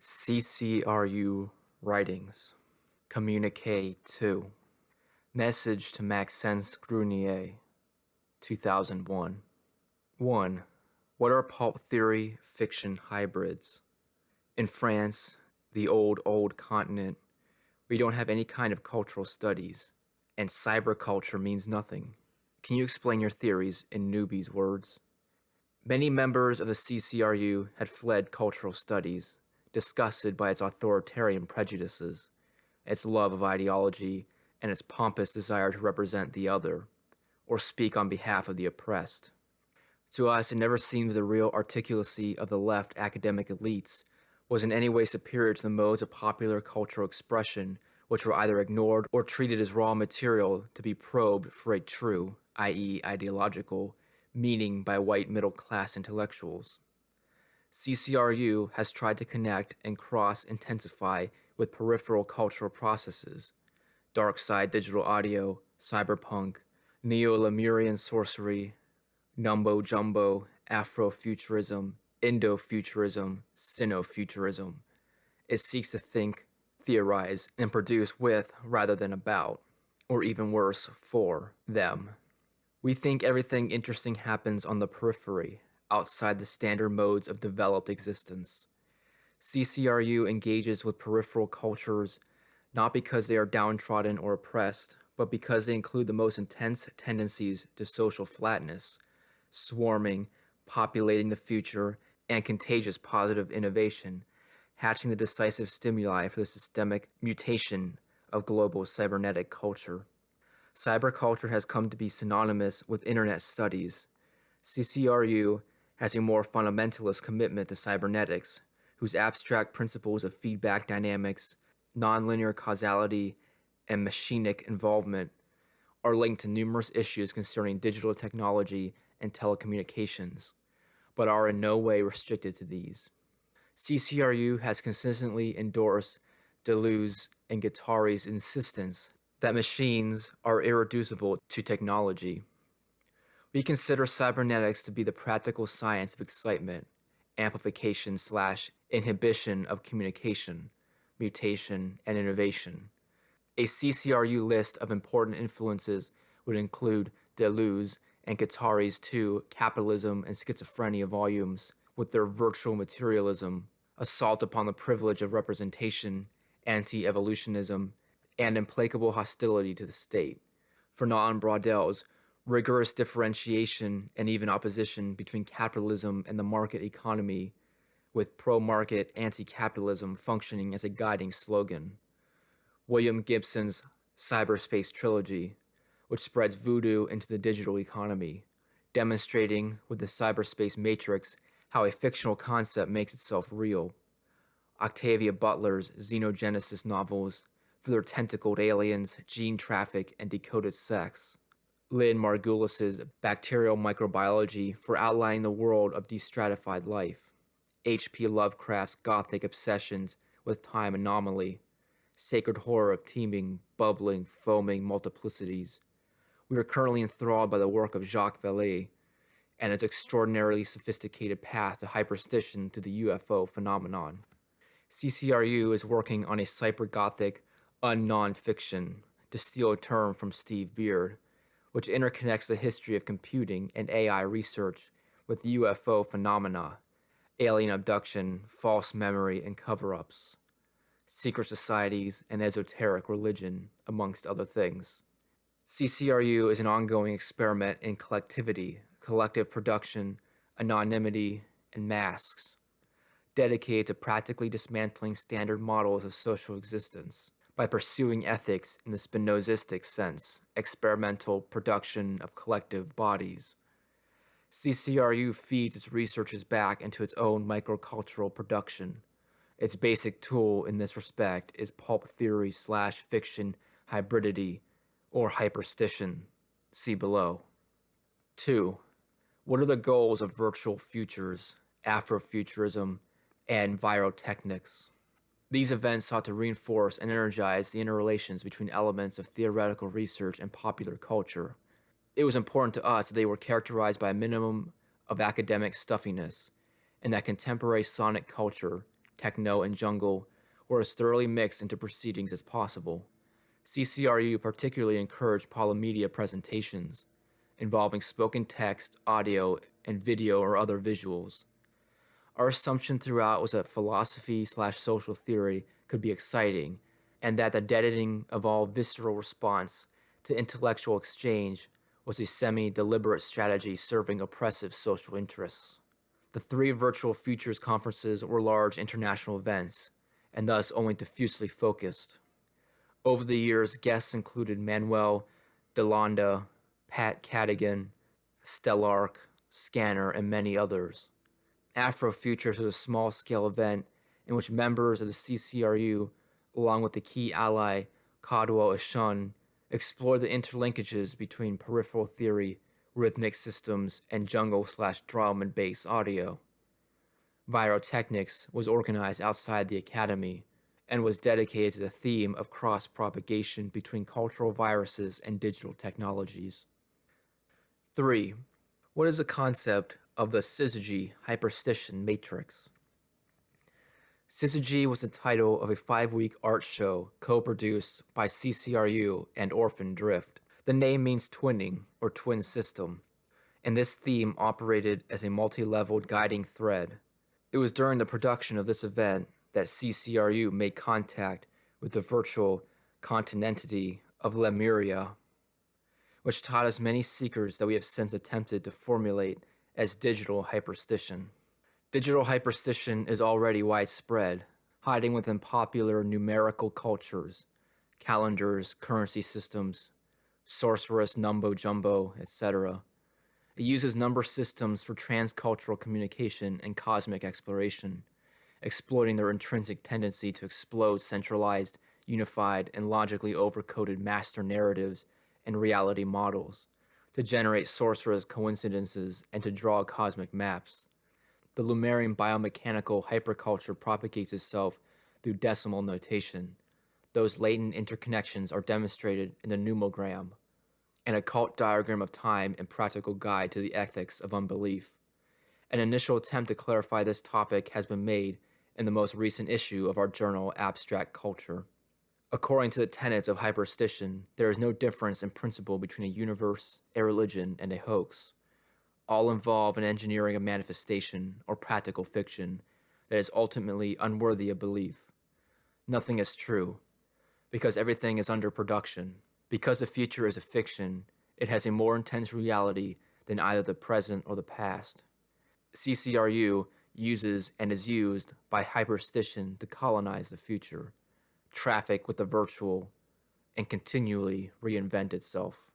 CCRU Writings, Communique 2, Message to Maxence Grunier, 2001. 1. What are pulp theory fiction hybrids? In France, the old continent, we don't have any kind of cultural studies, and cyberculture means nothing. Can you explain your theories in newbies' words? Many members of the CCRU had fled cultural studies, disgusted by its authoritarian prejudices, its love of ideology, and its pompous desire to represent the other, or speak on behalf of the oppressed. To us, it never seemed the real articulacy of the left academic elites was in any way superior to the modes of popular cultural expression which were either ignored or treated as raw material to be probed for a true, i.e. ideological, meaning by white middle-class intellectuals. CCRU has tried to connect and cross-intensify with peripheral cultural processes, dark side digital audio, cyberpunk, neo-Lemurian sorcery, numbo-jumbo, Afrofuturism, Indo-futurism, Sino-futurism. It seeks to think, theorize, and produce with rather than about, or even worse, for them. We think everything interesting happens on the periphery, outside the standard modes of developed existence. CCRU engages with peripheral cultures not because they are downtrodden or oppressed, but because they include the most intense tendencies to social flatness, swarming, populating the future, and contagious positive innovation, hatching the decisive stimuli for the systemic mutation of global cybernetic culture. Cyberculture has come to be synonymous with internet studies. CCRU has a more fundamentalist commitment to cybernetics, whose abstract principles of feedback dynamics, nonlinear causality, and machinic involvement are linked to numerous issues concerning digital technology and telecommunications, but are in no way restricted to these. CCRU has consistently endorsed Deleuze and Guattari's insistence that machines are irreducible to technology. We consider cybernetics to be the practical science of excitement, amplification/inhibition of communication, mutation, and innovation. A CCRU list of important influences would include Deleuze and Guattari's two Capitalism and Schizophrenia volumes, with their virtual materialism, assault upon the privilege of representation, anti-evolutionism, and implacable hostility to the state. Fernand Braudel's rigorous differentiation and even opposition between capitalism and the market economy, with pro-market anti-capitalism functioning as a guiding slogan. William Gibson's cyberspace trilogy, which spreads voodoo into the digital economy, demonstrating with the cyberspace matrix how a fictional concept makes itself real. Octavia Butler's xenogenesis novels for their tentacled aliens, gene traffic, and decoded sex. Lynn Margulis's bacterial microbiology for outlining the world of destratified life. H.P. Lovecraft's gothic obsessions with time anomaly. Sacred horror of teeming, bubbling, foaming multiplicities. We are currently enthralled by the work of Jacques Vallée and its extraordinarily sophisticated path to hyperstition to the UFO phenomenon. CCRU is working on a cyber-gothic un-non-fiction, to steal a term from Steve Beard, which interconnects the history of computing and AI research with UFO phenomena, alien abduction, false memory, and cover-ups, secret societies, and esoteric religion, amongst other things. CCRU is an ongoing experiment in collectivity, collective production, anonymity, and masks, dedicated to practically dismantling standard models of social existence by pursuing ethics in the Spinozistic sense, experimental production of collective bodies. CCRU feeds its researchers back into its own microcultural production. Its basic tool in this respect is pulp theory/fiction hybridity, or hyperstition. See below. 2. What are the goals of virtual futures, Afrofuturism, and virotechnics? These events sought to reinforce and energize the interrelations between elements of theoretical research and popular culture. It was important to us that they were characterized by a minimum of academic stuffiness, and that contemporary sonic culture, techno, and jungle were as thoroughly mixed into proceedings as possible. CCRU particularly encouraged polymedia presentations, involving spoken text, audio, and video or other visuals. Our assumption throughout was that philosophy/social theory could be exciting, and that the deadening of all visceral response to intellectual exchange was a semi-deliberate strategy serving oppressive social interests. The 3 virtual Futures conferences were large international events, and thus only diffusely focused. Over the years, guests included Manuel Delanda, Pat Cadigan, Stellark, Scanner, and many others. Afrofutures was a small-scale event in which members of the CCRU, along with the key ally Kadwo Ashun, explored the interlinkages between peripheral theory, rhythmic systems, and jungle/drum and bass audio. Virotechnics was organized outside the academy and was dedicated to the theme of cross-propagation between cultural viruses and digital technologies. 3. What is the concept of the syzygy hyperstition matrix? Syzygy was the title of a 5-week art show co-produced by CCRU and Orphan Drift. The name means twinning or twin system, and this theme operated as a multi-leveled guiding thread. It was during the production of this event that CCRU made contact with the virtual continentity of Lemuria, which taught us many secrets that we have since attempted to formulate as digital hyperstition. Digital hyperstition is already widespread, hiding within popular numerical cultures, calendars, currency systems, sorceress, numbo-jumbo, etc. It uses number systems for transcultural communication and cosmic exploration, exploiting their intrinsic tendency to explode centralized, unified, and logically overcoded master narratives and reality models, to generate sorcerer's coincidences and to draw cosmic maps. The Lemurian biomechanical hyperculture propagates itself through decimal notation. Those latent interconnections are demonstrated in the numogram, an occult diagram of time and practical guide to the ethics of unbelief. An initial attempt to clarify this topic has been made in the most recent issue of our journal, Abstract Culture. According to the tenets of hyperstition, there is no difference in principle between a universe, a religion, and a hoax. All involve in engineering a manifestation or practical fiction that is ultimately unworthy of belief. Nothing is true, because everything is under production. Because the future is a fiction, it has a more intense reality than either the present or the past. CCRU uses and is used by hyperstition to colonize the future, traffic with the virtual, and continually reinvent itself.